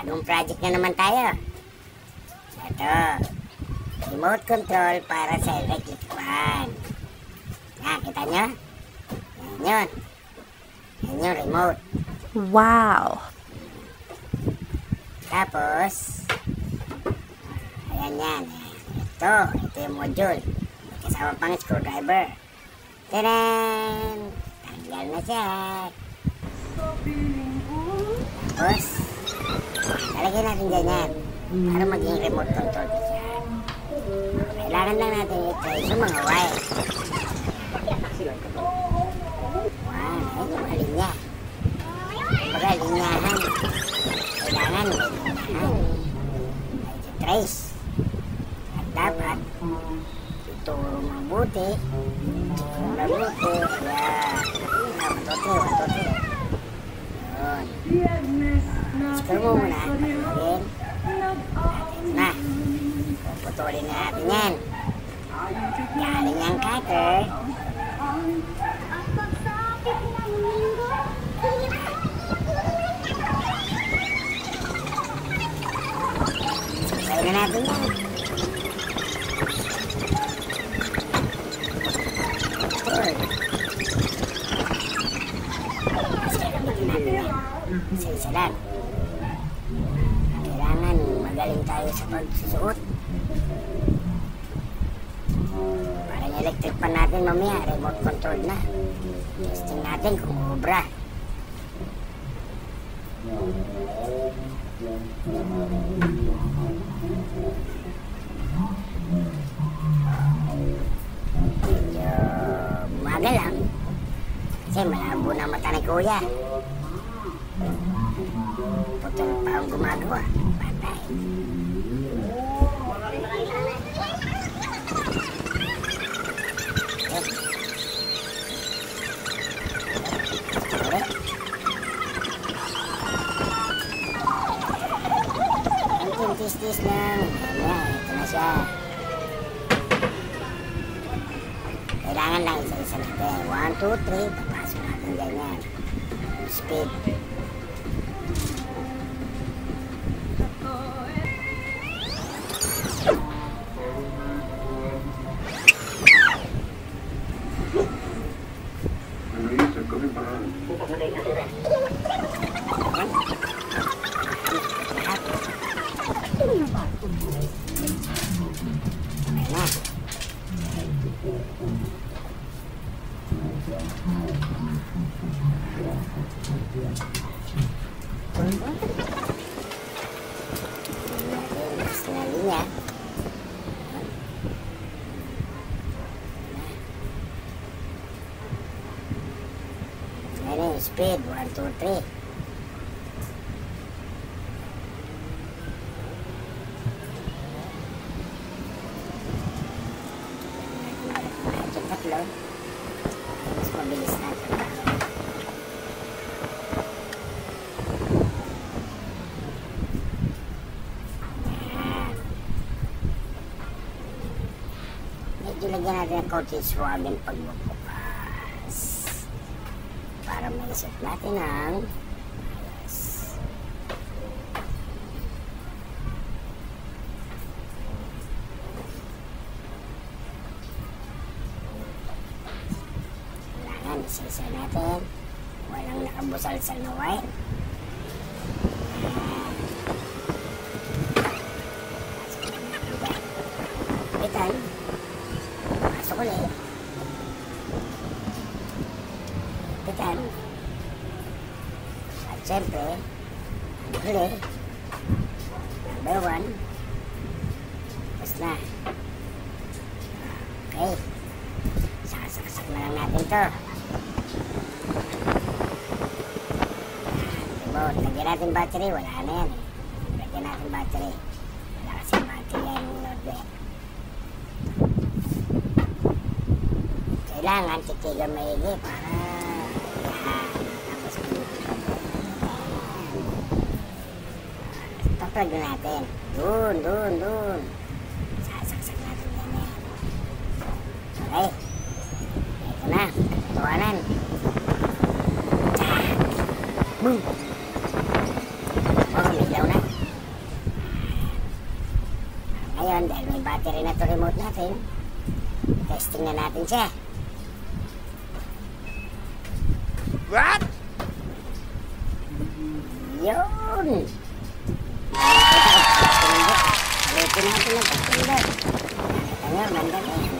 Bagong project na naman tayo. Ito, remote control para sa electric fan. Yan, kita nyo? Yan yun. Yan yung remote. Wow! Tapos, ayan yan. Ito yung module. May kasama pang screwdriver. Tadaan! Tanggal na siya. Tapos, lalagyan natin ganyan para maging remote control na siya. Kailangan lang natin i-trace yung mga wire. Wow, ay yung mga linya. Kumbaga, linyahan. Kailangan may linyahan. Ay i-trace. At dapat, ituro mabuti. Mabuti. Kaya, 1, 2, 3. Yun. Screw mo muna. Pagawin. Natin na. Puputulin na natin yan. Galing yung cutter. Sabay na natin yan. Isa-isa lang. Kailangan magaling tayo sa pagsusuot. Para yung electric pan natin mamaya, remote control na. Testing natin kung obra. Medyo bumagal lang. Kasi malabo na mata ni Kuya. Putol pa ang gumagawa. Patay. Ang tis-tis lang. Ayan, ito na siya. Kailangan lang isa-isa natin. 1, 2, 3. Papasok natin ganyan. Speed. Speed 1, 2, 3. Tatlo. Mas mabilis natin. Medyo lagyan natin ang coating swabbing pagbubukas. Para maisip natin ang ayos. Kailangan isa-isa natin. Walang nakabusalsal na wire. Pitan. Pasok ulit. Pitan. At syempre, huli. Number 1. Tapos na. Okay. Sasaksak na lang natin to. Remote. Lagyan natin battery. Wala na yan eh. Lagyan natin battery. Wala kasi battery yan yung loadware. Kailangan titigan maigi para plug natin. Doon. Sasaksak natin yan. Okay. Ito na. Tuwanan. Boom. Oh, may ilaw na. battery na to remote natin. Testing na natin siya. What? Yun! Ulitin natin ang pagpindot. Nakita nyo, ganda na yan.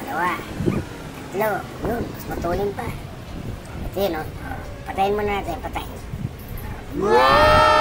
Dalawa. Tatlo. Yun, mas matulin pa. Ito yun, oh. Patayin muna natin, patayin. Wow!